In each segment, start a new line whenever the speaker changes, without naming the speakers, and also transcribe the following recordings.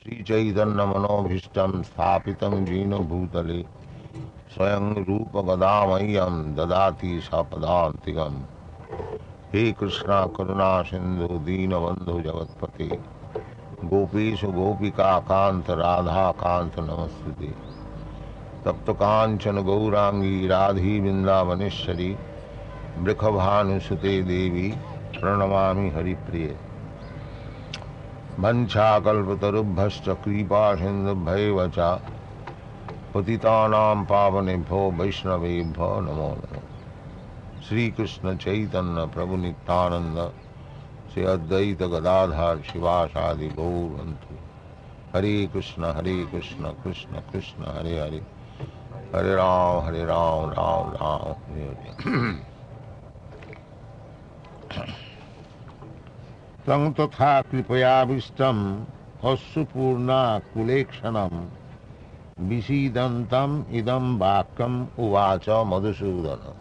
śrī-caitanya-mano bhīṣṭaṁ sthāpitaṁ yena bhūtale svayaṁ rūpa kadā mahyaṁ dadāti sva-padāntikam. He Krishna karuṇā-sindho dīna-bandho jagat-pate gopeśa gopikā-kānta rādhā-kānta namostute tapta-kāñcana-gaurāṅgi radhi-vṛṣabhānu-sute vṛṣabhānu-sute devi pranamami hari-priye vāñchā-kalpatarubhyaś kṛpā-sindhubhya patitānaṁ pāvanebhyo vaishnavebhyo namo namo. śrī-kṛṣṇa-caitanya prabhu nityananda śrī-advaita gadādhar śrīvāsādi-gaura-bhakta. Hare Krishna, Krishna Krishna, Hare Hare, Hare Ram, Ram Ram, Hare Hare. Taṁ tatha kripaya vṛṣabhānu asya purna kulekshanam visidantam idam vakyam uvacha madhusūdana.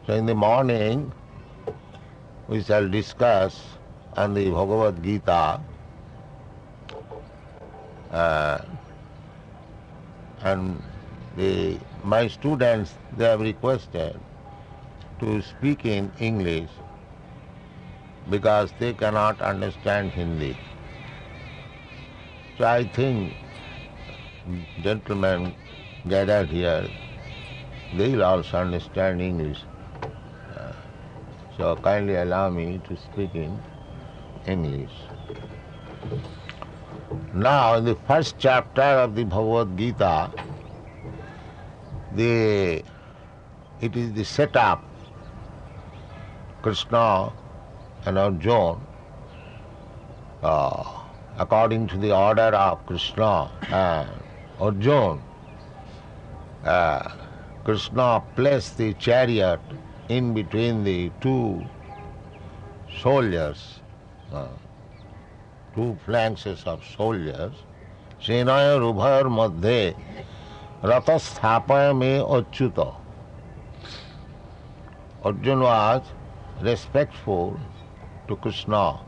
So in the morning we shall discuss on the Bhagvat Gita and my students, they have requested to speak in English because they cannot understand Hindi. So I think gentlemen gathered here, they will also understand English. So kindly allow me to speak in English. Now, in the first chapter of the Bhagavad Gita, it is the setup. Krishna and Arjuna, according to the order of Krishna and Arjuna, Krishna placed the chariot in between the two soldiers, two flanks of soldiers. Senaya rubhayar madhye rata sthāpaya me achyuta. Arjuna was respectful to Krishna.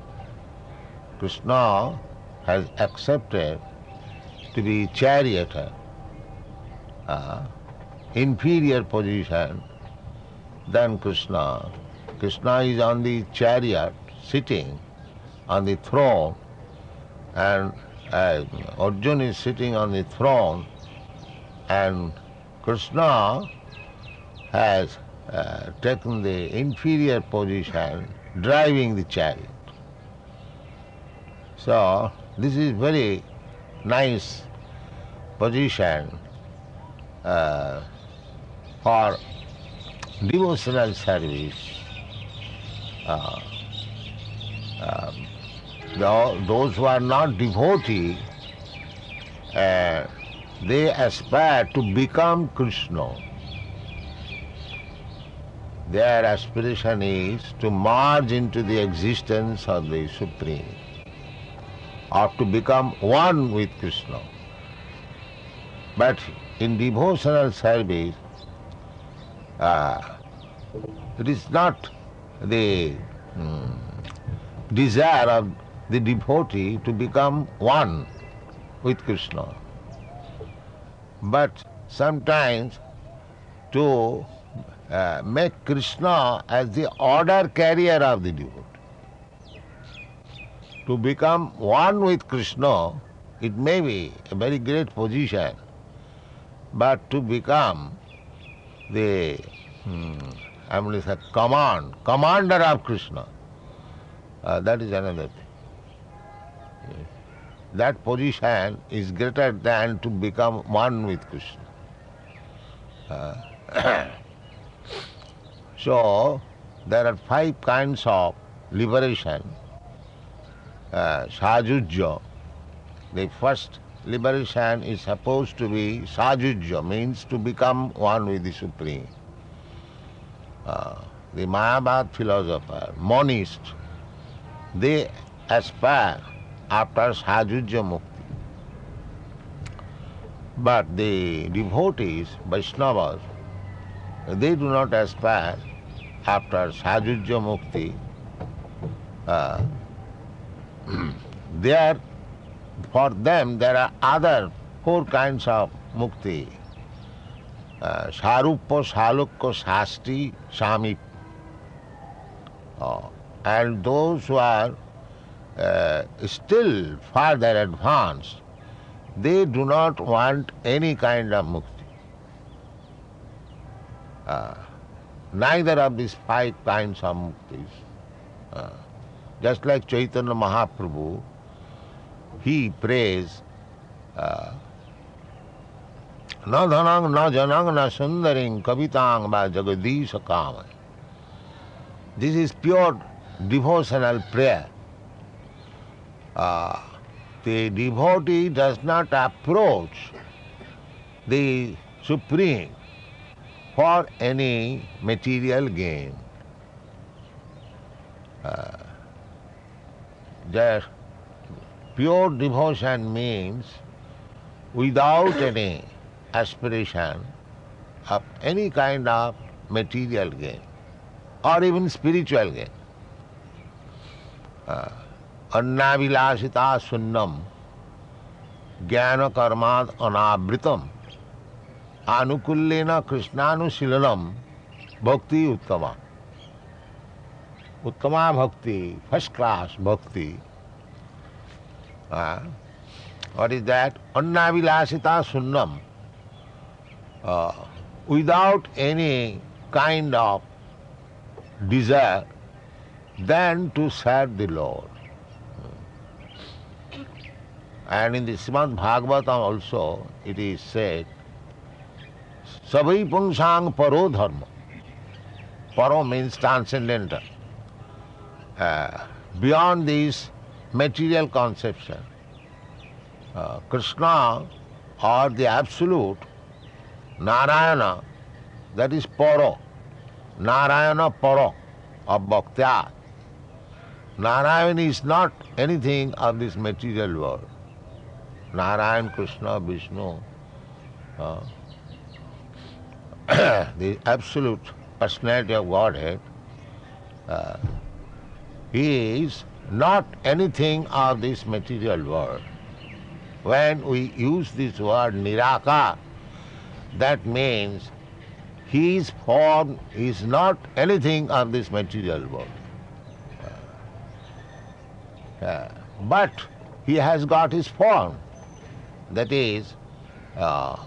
Krishna has accepted to be charioteer, inferior position than Krishna. Krishna is on the chariot, sitting on the throne, and Arjuna is sitting on the throne, and Krishna has taken the inferior position, driving the chariot. So this is very nice position for devotional service. Those who are not devotee, they aspire to become Krishna. Their aspiration is to merge into the existence of the Supreme, or to become one with Krishna. But in devotional service, it is not the desire of the devotee to become one with Krishna, but sometimes to make Krishna as the order carrier of the devotee. To become one with Krishna, it may be a very great position, but to become the commander of Krishna, that is another thing. That position is greater than to become one with Krishna. So, there are 5 kinds of liberation. Sajujya. The first liberation is supposed to be sajujya, means to become one with the Supreme. The Mayavad philosopher, monists, they aspire after sajujya mukti. But the devotees, Vaishnavas, they do not aspire after sajujya mukti. Their for them there are other 4 kinds of mukti. Sarupya, Salukya, Sasti, Samip. And those who are still further advanced, they do not want any kind of mukti. Neither of these 5 kinds of muktis. Just like Chaitanya Mahaprabhu, he prays, na dhanang, na janang, na sundaring, kavitang va jagadisha kama. This is pure devotional prayer. The devotee does not approach the Supreme for any material gain. Just pure devotion means without any aspiration of any kind of material gain or even spiritual gain. Annavilasita sunnam jnana karmad anavritam anukullena krishnānusilanam bhakti uttama. Uttama bhakti, first class bhakti. What is that? Annavilasita sunnam. Without any kind of desire than to serve the Lord. And in the Srimad Bhagavatam also it is said, Savai Pungsang Paro Dharma. Paro means transcendental. Beyond this material conception, Krishna or the Absolute, Narayana, that is Paro. Narayana Paro of Bhaktya. Narayan is not anything of this material world. Narayan, Krishna, Vishnu, the absolute personality of Godhead, he is not anything of this material world. When we use this word Nirakar, that means his form is not anything of this material world. But he has got his form, that is a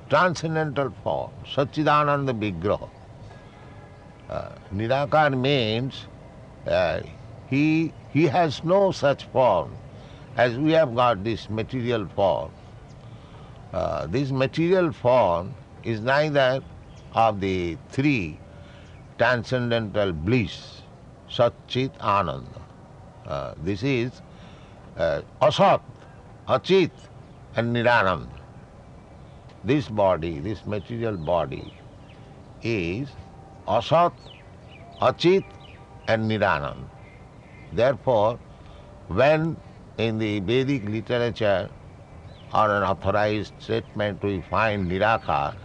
transcendental form, Satchidananda Vigraha. Nirakar means he has no such form as we have got this material form. This material form is neither of the 3 transcendental bliss, Sat, Chit, Ananda. This is Asat, Achit and Nirananda. This body, this material body is Asat, Achit and Nirananda. Therefore, when in the Vedic literature or an authorized statement we find Nirakar,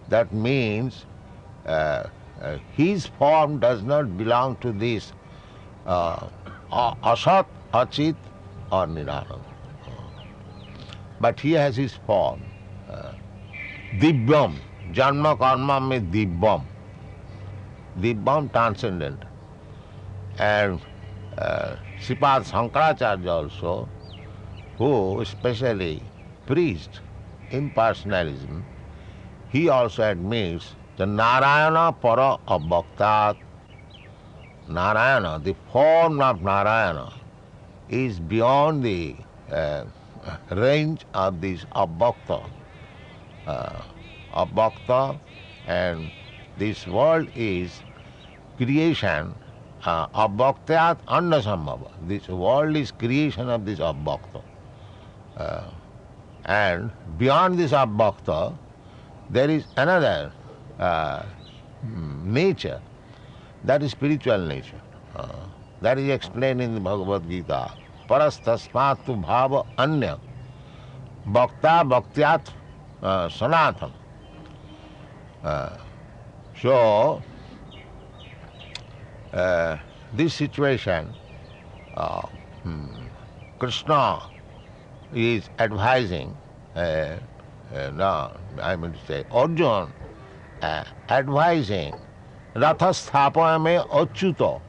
that means his form does not belong to this Asat, Achit or Nirananda. But he has his form. Divyam, Janma Karma mein Divyam. Divyam transcendent. And Sripad Shankaracharya also, who especially preached impersonalism, he also admits the Narayana Para of Bhaktat. Narayana, the form of Narayana, is beyond the range of this Abhakta. Abhakta, and this world is creation Abhaktyat Annasambhava. This world is creation of this Abhakta. And beyond this Abhakta, there is another nature, that is spiritual nature. That is explained in the Bhagavad Gita. Parastasmatu bhava anya bhakta bhaktyat sanatam. So, this situation, Krishna is advising, Arjuna advising Ratha-sthāpayame achyuta.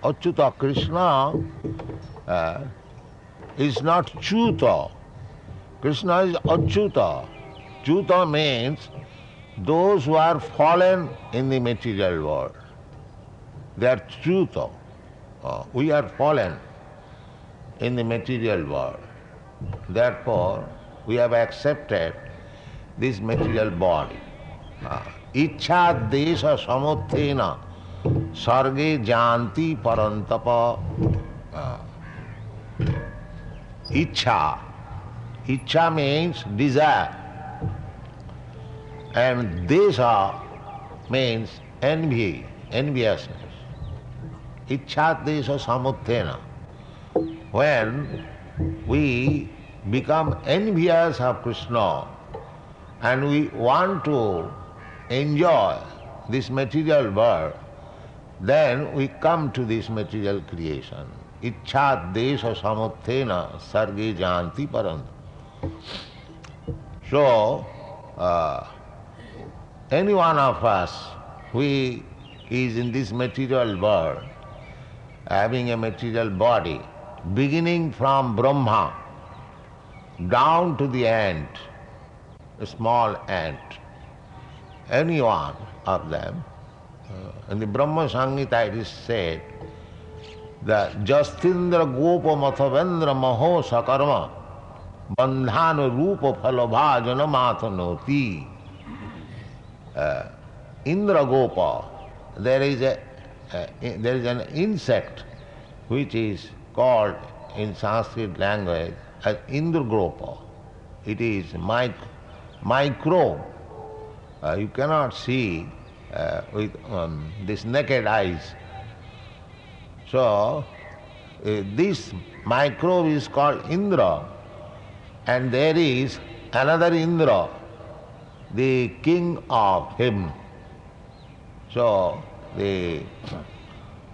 Achyuta, Krishna is not Chuta. Krishna is achyuta. Chuta means those who are fallen in the material world. They are chuta. We are fallen in the material world. Therefore, we have accepted this material body. Ichcha desha samuthena sarge janti parantapa. Ichcha. Ichcha means desire. And desha means envy, enviousness. Ichcha desha samuthena. When we become envious of Krishna and we want to enjoy this material world, then we come to this material creation. Ichcha desha samuthena sarge janti paranta. So, any one of us who is in this material world, having a material body, beginning from Brahma down to the ant, a small ant, any one of them, in the Brahma Samhita it is said that Justindra Gopa Mathavendra Maho Sakarma Bandhana Rupa Phalabhajana Matanoti. Indra Gopa, there is an insect which is called in Sanskrit language as Indra Gopa. It is micro. You cannot see with this naked eyes. So, this microbe is called Indra, and there is another Indra, the king of heaven. So, the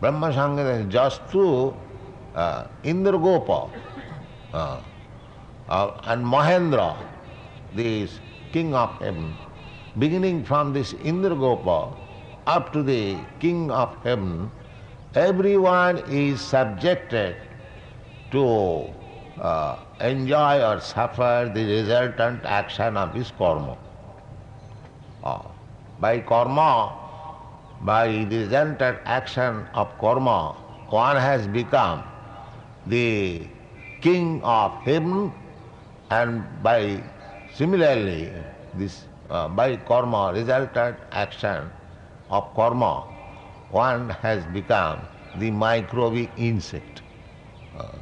Brahma Samhita is just to Indra Gopa and Mahendra, this king of heaven. Beginning from this Indra Gopa up to the king of heaven, everyone is subjected to enjoy or suffer the resultant action of his karma. By karma, by the resultant action of karma, one has become the king of heaven, and by similarly this by karma, resultant action of karma, one has become the microbic insect.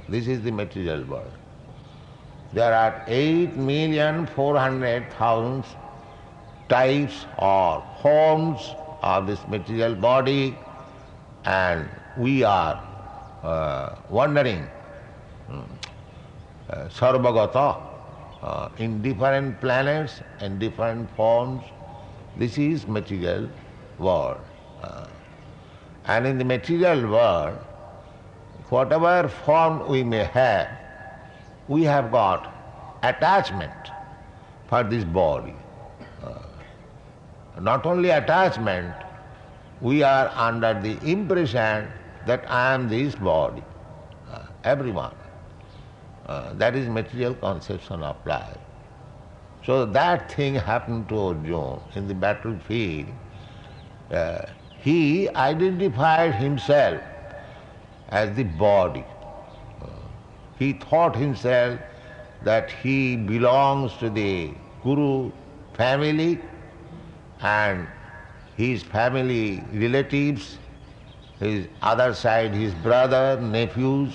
This is the material world. There are 8,400,000 types or forms of this material body, and we are wandering sarvagata in different planets and different forms. This is material world. And in the material world, whatever form we may have, we have got attachment for this body. Not only attachment, we are under the impression that I am this body. Everyone. That is material conception of life. So that thing happened to Arjuna in the battlefield. He identified himself as the body. He thought himself that he belongs to the Kuru family, and his family relatives, his other side, his brother, nephews,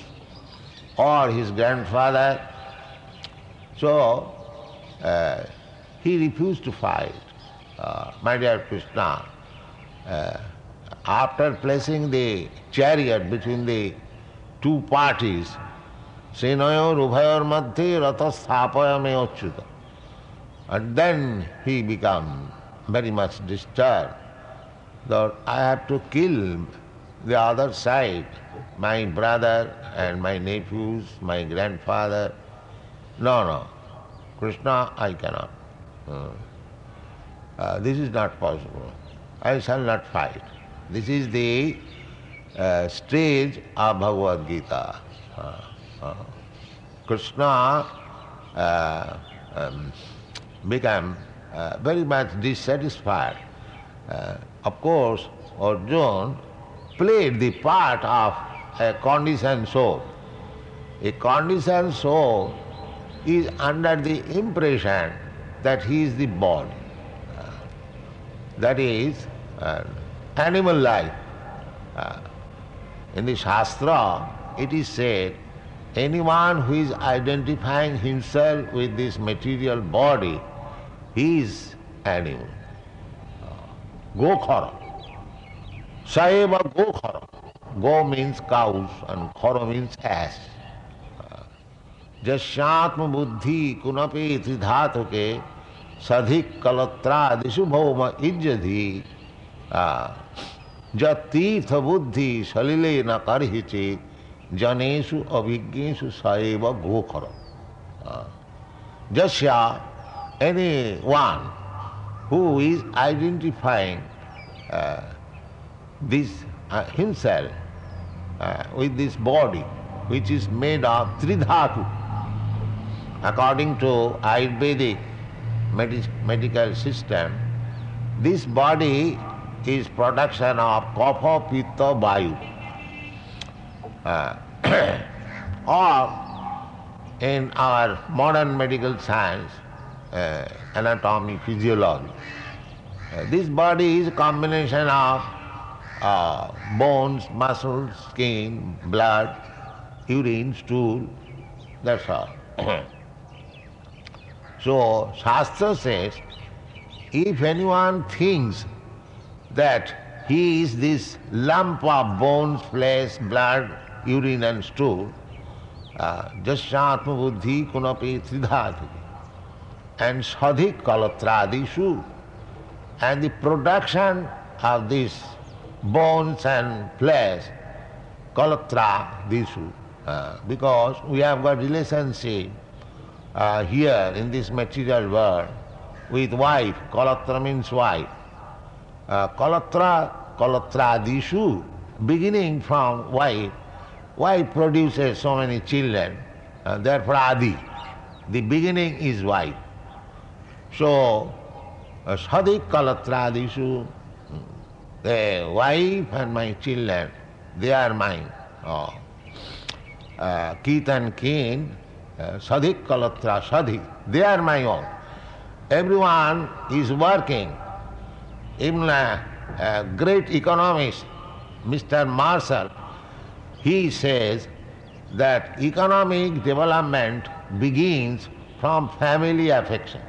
or his grandfather. So, he refused to fight. My dear Krishna, after placing the chariot between the two parties, Senoyor Ubhayor Madhye Ratha Sthāpayame Achyuta. And then he became very much disturbed that I have to kill the other side, my brother and my nephews, my grandfather. No, no, Krishna, I cannot. This is not possible. I shall not fight. This is the stage of Bhagavad Gita. Krishna became very much dissatisfied. Of course, Arjuna played the part of a conditioned soul. A conditioned soul is under the impression that he is the body. That is animal life. In the Shastra, it is said, anyone who is identifying himself with this material body, he is animal. Gokhara. Saeva gokhara. Go means cows and khara means ass. Jasyatma buddhi kunape tridhatuke sadhik kalatrādishu bhauma ijjadhi jatīrtha buddhi salile na karhiche janesu abhigneshu saeva gokhara. Jasya, anyone who is identifying this himself with this body which is made of tridhatu. According to Ayurvedic medical system, this body is production of kapha, pitta, vayu. Or in our modern medical science, anatomy, physiology, this body is a combination of bones, muscles, skin, blood, urine, stool, that's all. So, Shastra says, if anyone thinks that he is this lump of bones, flesh, blood, urine and stool, jasyatma buddhi kunape tridhatu, and sadhik kalatrādishu, and the production of these bones and flesh, kalatrādishu, because we have got relationship here in this material world with wife. Kalatra means wife. Kalatradishu, beginning from wife. Wife produces so many children, therefore adi. The beginning is wife. So, sadhik kalatradishu, the wife and my children, they are mine. Kith and kin, sadhik kalatra sadhik, they are my own. Everyone is working. Even a great economist, Mr. Marshall, he says that economic development begins from family affection.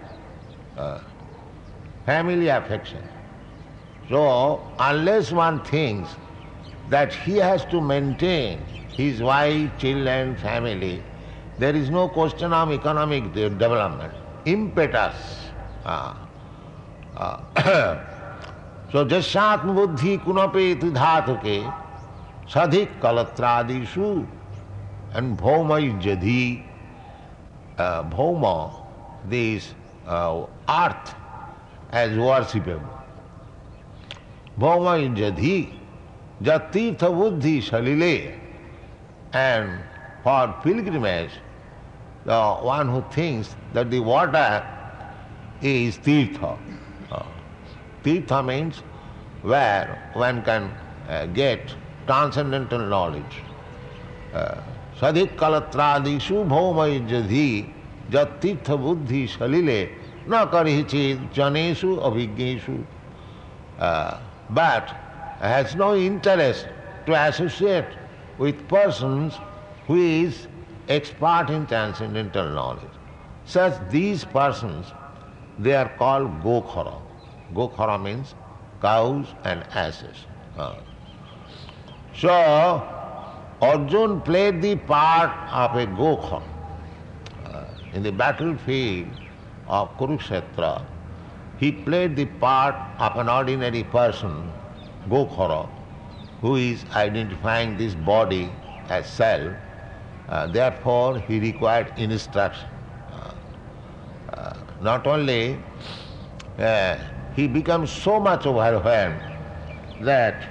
Family affection. So, unless one thinks that he has to maintain his wife, children, family, there is no question of economic development. Impetus. So, jasyatma buddhi kunape tridhatuke sadhik kalatradishu, and bhauma ijjadhi. Bhauma, this earth as worshipable. Bhauma ijjadhi, jatīrtha buddhi salile, and for pilgrimage, the one who thinks that the water is tirtha. Tirtha means where one can get transcendental knowledge. Sadhik kalatradishu bhauma ijjadhi jatīrtha buddhi salile na karihichid janesu abhigneshu. But has no interest to associate with persons who is expert in transcendental knowledge. Such these persons, they are called gokhara. Gokhara means cows and asses. So, Arjuna played the part of a gokhara. In the battlefield of Kurukshetra, he played the part of an ordinary person, gokhara, who is identifying this body as self. Therefore, he required instruction. not only he becomes so much overwhelmed that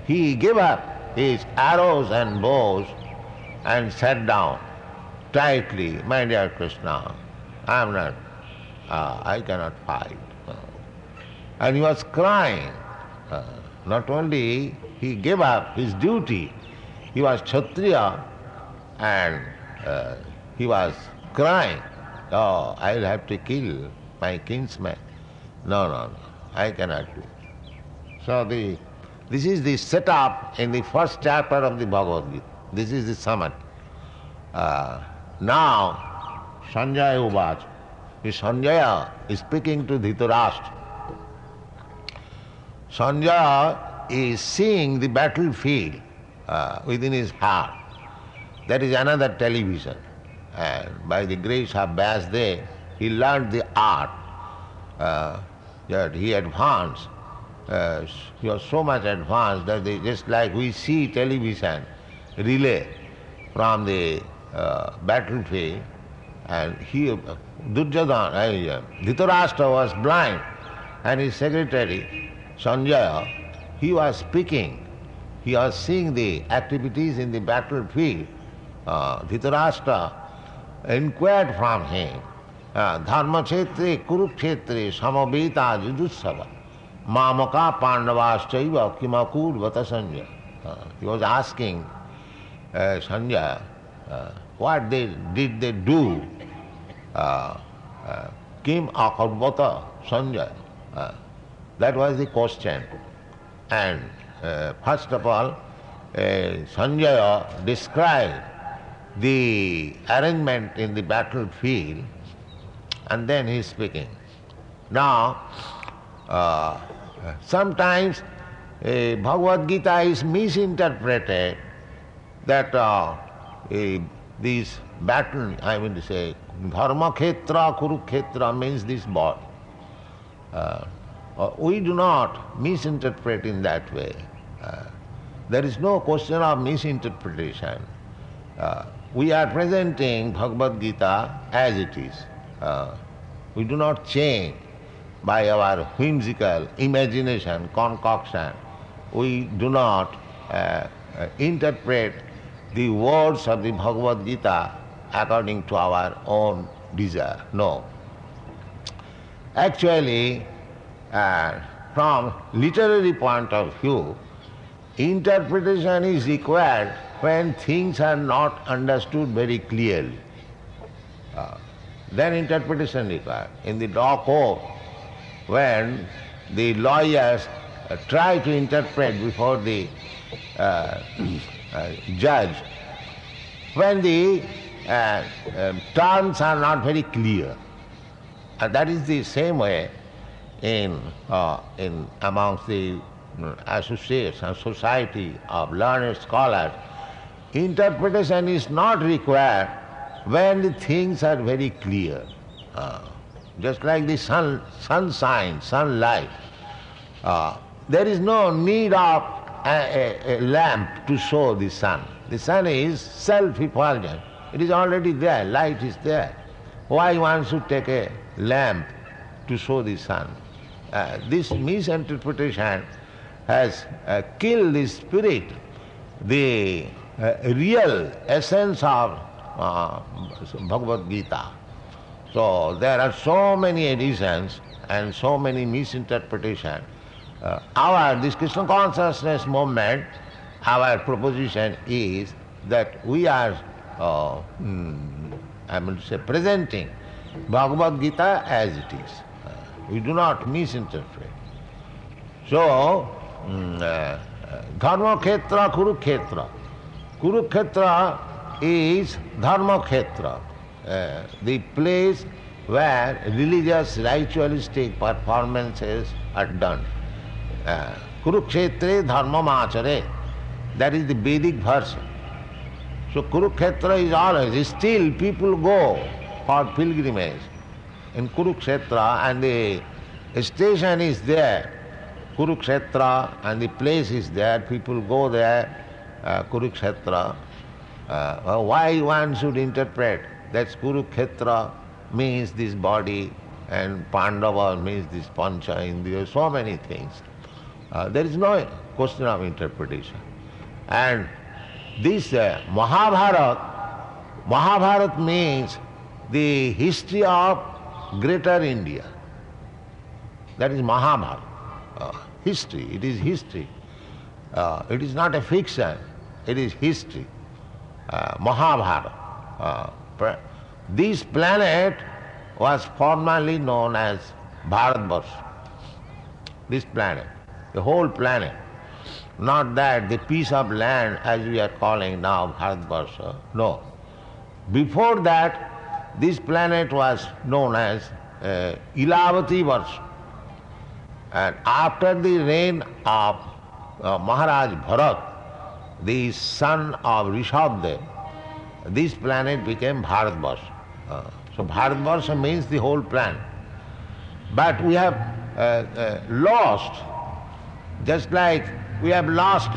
he gave up his arrows and bows and sat down tightly. My dear Krishna, I cannot fight. And he was crying. Not only he gave up his duty, he was Kshatriya, and he was crying, "Oh, I'll have to kill my kinsman. No, I cannot do it." So this is the setup in the first chapter of the Bhagavad Gita. This is the summary. Now, Sanjaya Uvacha. Sanjaya is speaking to Dhritarashtra. Sanjaya is seeing the battlefield within his heart. That is another television. And by the grace of Vyasdev, he learned the art. That he advanced. He was so much advanced that just like we see television relay from the battlefield, and he, Dhritarashtra was blind, and his secretary, Sanjaya, he was speaking. He was seeing the activities in the battlefield. Dhritarashtra inquired from him, Dharma-kshetre, Kurukshetre, samaveta jujussava, mamaka pandavaschaiva kimakurvata Sanjaya. He was asking Sanjaya, what did they do? Kim akarvata Sanjaya. That was the question. And first of all, Sanjaya described the arrangement in the battlefield, and then he is speaking. Now, sometimes Bhagavad Gita is misinterpreted that this battle, I mean to say, Dharma-khetra, Kuru-khetra means this body. We do not misinterpret in that way. There is no question of misinterpretation. We are presenting Bhagavad Gita as it is. We do not change by our whimsical imagination, concoction. We do not interpret the words of the Bhagavad Gita according to our own desire. No. Actually, from literary point of view, interpretation is required when things are not understood very clearly. Then interpretation required. In the law court, when the lawyers try to interpret before the judge, when the terms are not very clear. And that is the same way in amongst the associates and society of learned scholars. Interpretation is not required when the things are very clear. Just like the sunshine, sunlight. There is no need of a lamp to show the sun. The sun is self-effulgent. It is already there, light is there. Why one should take a lamp to show the sun? This misinterpretation has killed the spirit, the real essence of Bhagavad Gita. So there are so many editions and so many misinterpretations. This Krishna consciousness movement, our proposition is that we are presenting Bhagavad Gita as it is. We do not misinterpret. So, Dharma-khetra, Kuru-khetra. Kuru-khetra is Dharma-khetra, the place where religious, ritualistic performances are done. Kurukshetre dharma-machare, that is the Vedic version. So Kurukshetra is always, still people go for pilgrimage in Kurukshetra, and the station is there, Kurukshetra, and the place is there, people go there, Kurukshetra. Why one should interpret that's Kurukshetra means this body, and Pandava means this pancha indriya, so many things. There is no question of interpretation. And this Mahabharata means the history of greater India. That is Mahabharata. History, it is history. It is not a fiction, it is history. Mahabharata. This planet was formerly known as Bharatvarsha. This planet, the whole planet. Not that the piece of land as we are calling now Bharatvarsha. No. Before that, this planet was known as Ilavati Varsha. And after the reign of Maharaj Bharat, the son of Vṛṣabhānu-sute, this planet became Bharatvarsha. So Bharatvarsha means the whole planet. But we have lost, just like we have lost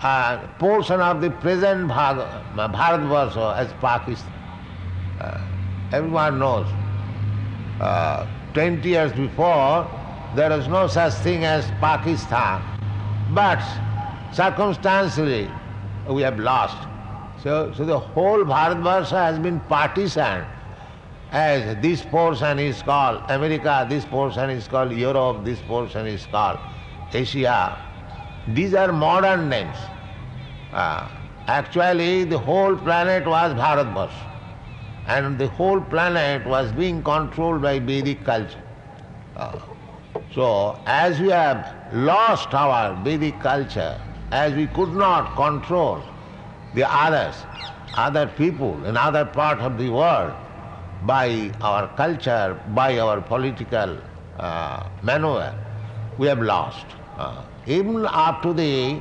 a portion of the present Bharatvarsha as Pakistan. Everyone knows. 20 years before, there was no such thing as Pakistan. But circumstantially, we have lost. So the whole Bharatvarsha has been partitioned, as this portion is called America, this portion is called Europe, this portion is called Asia. These are modern names. Actually, the whole planet was Bharatvarsha, and the whole planet was being controlled by Vedic culture. So, as we have lost our Vedic culture, as we could not control the others, other people in other parts of the world, by our culture, by our political maneuver, we have lost. Even up to the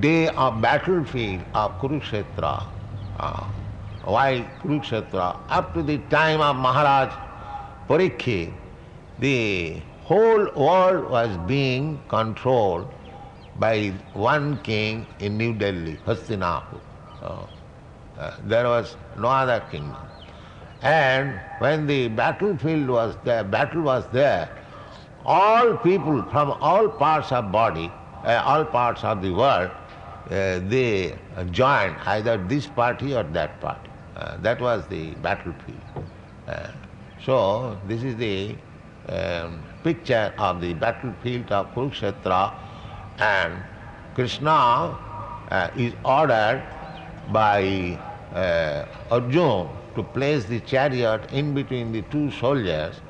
day of battlefield of Kurukshetra, why Kurukshetra? Up to the time of Maharaj Parikshit, the whole world was being controlled by one king in New Delhi, Hastinapur. There was no other kingdom. And when the battlefield was there, battle was there, all people from all parts of body, all parts of the world, they joined either this party or that party. That was the battlefield. So this is the picture of the battlefield of Kurukshetra, and Krishna is ordered by Arjuna to place the chariot in between the two soldiers.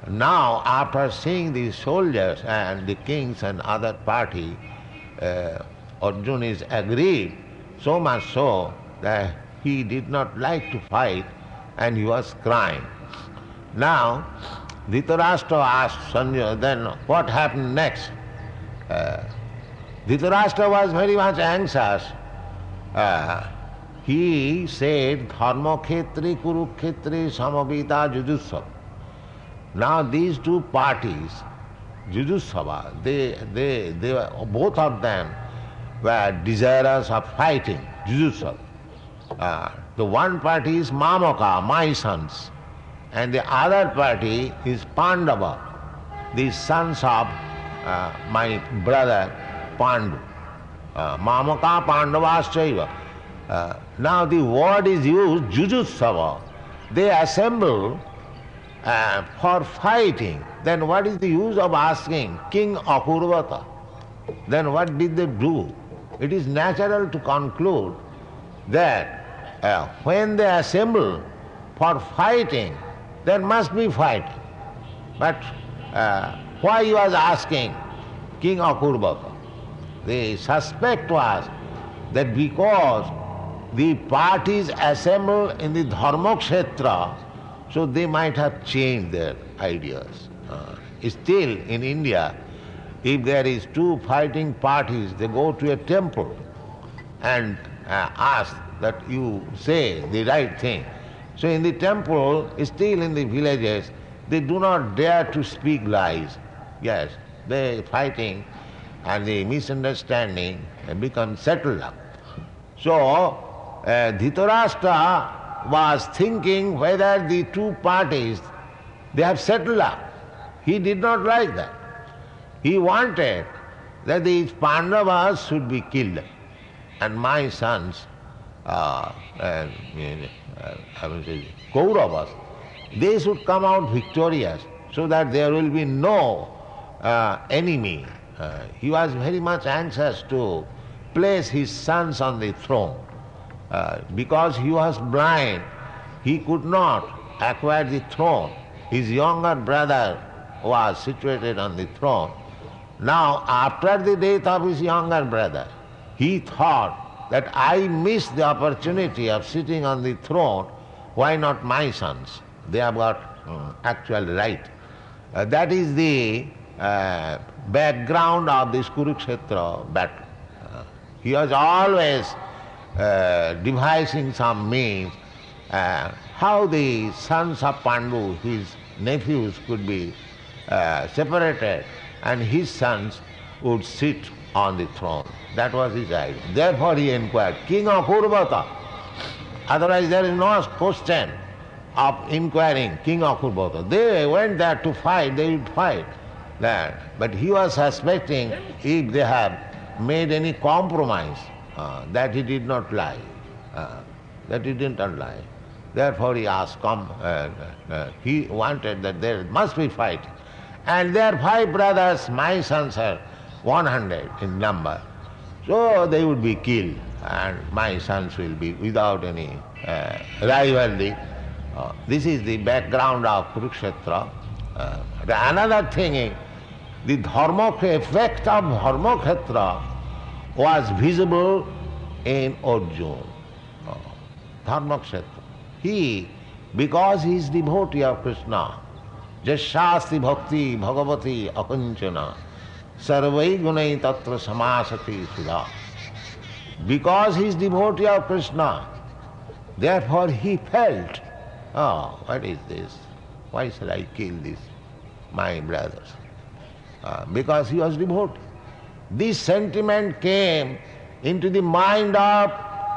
Now, after seeing the soldiers and the kings and other party, Arjuna is agreed, so much so that he did not like to fight and he was crying. Now, Dhritarashtra asked Sanjaya, then what happened next? Dhritarashtra was very much anxious. He said, Dharmakhetri Kurukhetri Samavita Jujutsav. Now these two parties, Jujutsav, they were, both of them were desirous of fighting, Jujutsav. The one party is Mamaka, my sons, and the other party is Pandava, the sons of my brother Pandu. Mamaka Pandavaschaiva. Now the word is used, Jujutsava. They assemble for fighting. Then what is the use of asking King Apurvata? Then what did they do? It is natural to conclude that when they assemble for fighting, there must be fighting. But why he was asking King Apurvata? The suspect was that because the parties assemble in the Dharmakshetra, so they might have changed their ideas. Still in India, if there is two fighting parties, they go to a temple and ask that you say the right thing. So in the temple, still in the villages, they do not dare to speak lies. Yes, they fighting and the misunderstanding become settled up. So Dhritarashtra was thinking whether the two parties, they have settled up. He did not like that. He wanted that these Pandavas should be killed and my sons, Kauravas, they should come out victorious so that there will be no enemy. He was very much anxious to place his sons on the throne. Because he was blind, he could not acquire the throne. His younger brother was situated on the throne. Now, after the death of his younger brother, he thought that I missed the opportunity of sitting on the throne, why not my sons? They have got actual right. That is the background of this Kurukshetra battle. He was always devising some means how the sons of Pandu, his nephews, could be separated and his sons would sit on the throne. That was his idea. Therefore he inquired, King of Urvata. Otherwise there is no question of inquiring, King of Urvata. They went there to fight, they would fight. But he was suspecting if they have made any compromise, that he did not lie. That he did not lie. Therefore he asked, he wanted that there must be fight. And there are 5 brothers, my sons are 100 in number. So they would be killed and my sons will be without any rivalry. This is the background of Kurukshetra. Another thing is, the effect of Dharmakhetra was visible in Arjuna. Dharmakhetra. He, because he is devotee of Krishna, Jasyasti bhakti bhagavati akanchana sarvai gunai tatra samasati sudha. Because he is devotee of Krishna, therefore he felt, what is this? Why shall I kill this, my brothers? Because he was devotee. This sentiment came into the mind of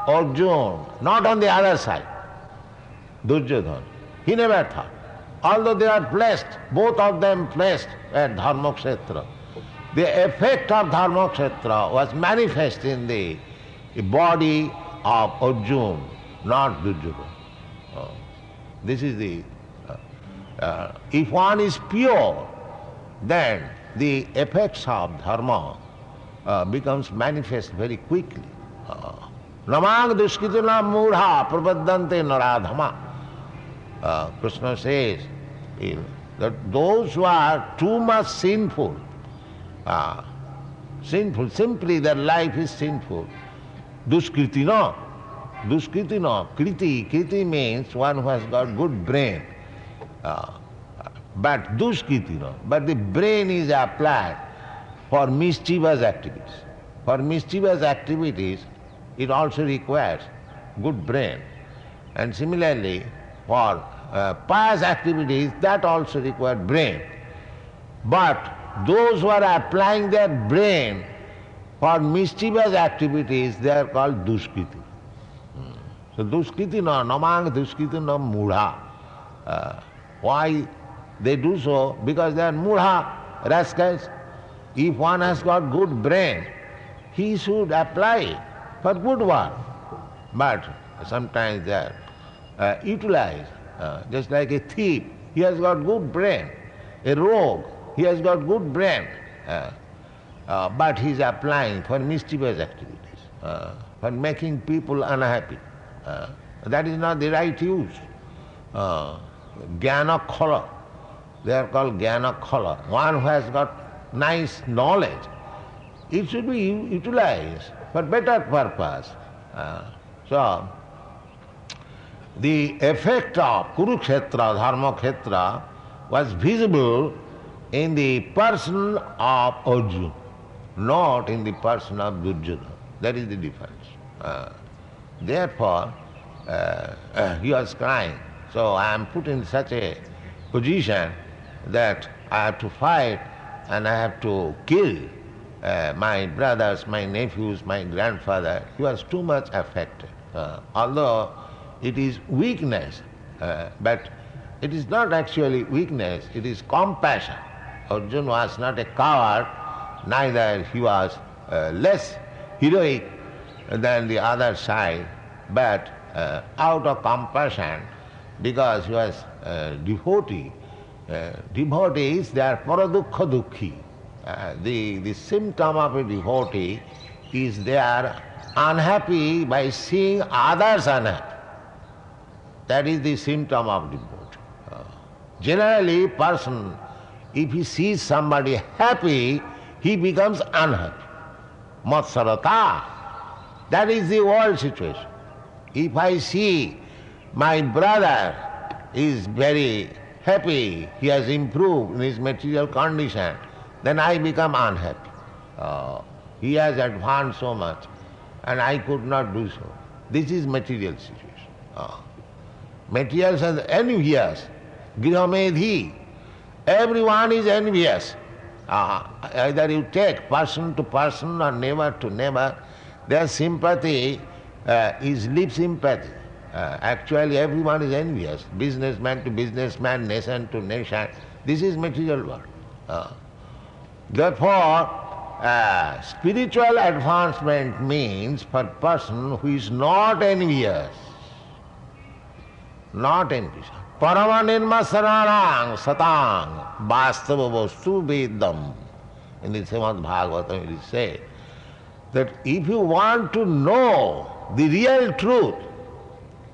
Arjuna, not on the other side, Duryodhana. He never thought. Although they are blessed, both of them blessed at Dharmaksetra, the effect of Dharmaksetra was manifest in the body of Arjuna, not Duryodhana. This is the... if one is pure, then the effects of dharma becomes manifest very quickly. Namang duskitana mudha prapaddante naradhama. Krishna says that those who are too much sinful, simply their life is sinful. Duskritina, kriti means one who has got good brain. But the brain is applied for mischievous activities. For mischievous activities, it also requires good brain. And similarly, for pious activities, that also requires brain. But those who are applying their brain for mischievous activities, they are called duskriti. So duskritina, namang duskritina mudha. Why they do so? Because they are mudha, rascals. If one has got good brain, he should apply it for good work. But sometimes they are utilized, just like a thief. He has got good brain. A rogue, he has got good brain. But he is applying for mischievous activities, for making people unhappy. That is not the right use. Jnana-khala. They are called jnana-khala. One who has got nice knowledge, it should be utilized for better purpose. So, the effect of Kurukshetra, Dharmakhetra, was visible in the person of Arjuna, not in the person of Duryodhana. That is the difference. Therefore, he was crying. So I am put in such a position that I have to fight and I have to kill my brothers, my nephews, my grandfather. He was too much affected. Although it is weakness, but it is not actually weakness, it is compassion. Arjuna was not a coward, neither he was less heroic than the other side, but out of compassion, because he was devotee. Devotees, they are paradukha dukhi. The symptom of a devotee is they are unhappy by seeing others unhappy. That is the symptom of devotee. Generally, person, if he sees somebody happy, he becomes unhappy. Matsarata. That is the world situation. If I see my brother is very happy, he has improved in his material condition, then I become unhappy. He has advanced so much, and I could not do so. This is material situation. Materials are envious. Grihamedhi. Everyone is envious. Either you take person to person or neighbor to neighbor, their sympathy is lip sympathy. Actually everyone is envious. Businessman to businessman, nation to nation. This is material world. Therefore, spiritual advancement means for person who is not envious. Not envious. Paramanirmasarāṇaṁ satāṁ vāstava vastu vedam. In the Srimad Bhagavatam it is said that if you want to know the real truth,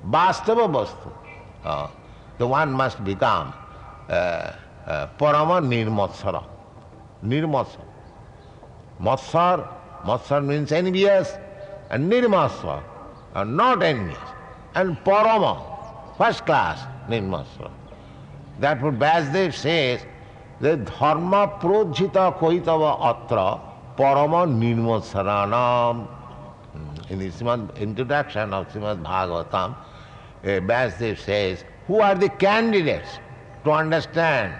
vāstava vastu, the one must become parama nirmatsara. Nirmatsara. Matsar means envious, and nirmatsara, not envious, and parama, first class nirmatsara. Therefore Vyasadeva says that dharma projhita koitava atra parama nirmatsaranam. In the introduction of Srimad Bhagavatam, Vyasadeva says, who are the candidates to understand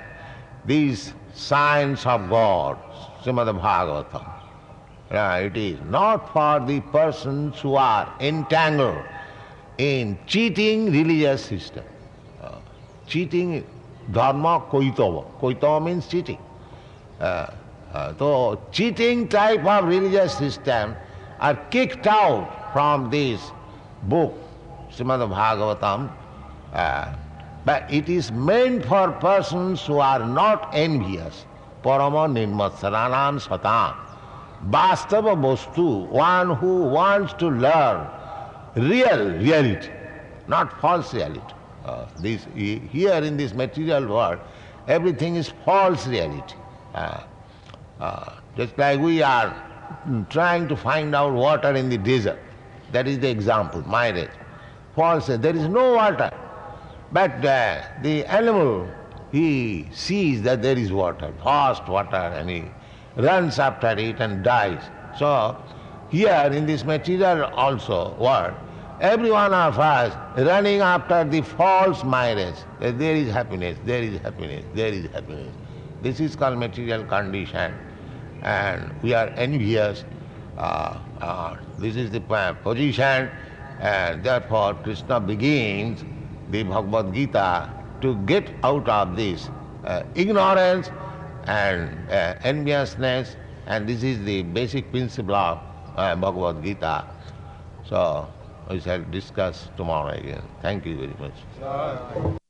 these signs of God? Srimad Bhagavatam. It is not for the persons who are entangled in cheating religious system. Cheating, dharma koitava. Koitava means cheating. So cheating type of religious system are kicked out from this book, Srimad Bhagavatam. But it is meant for persons who are not envious. Parama nirmatsaranam satam. Vāstava vastu, one who wants to learn real reality, not false reality. Here in this material world, everything is false reality. Just like we are trying to find out water in the desert. That is the example, marriage. False, there is no water. But the animal, he sees that there is water, vast water, and he runs after it and dies. So, here in this material also world, every one of us running after the false marriage, that there is happiness, there is happiness, there is happiness. This is called material condition, and we are envious. This is the position, and therefore Krishna begins the Bhagavad Gita to get out of this ignorance and enviousness, and this is the basic principle of Bhagavad Gita. So we shall discuss tomorrow again. Thank you very much.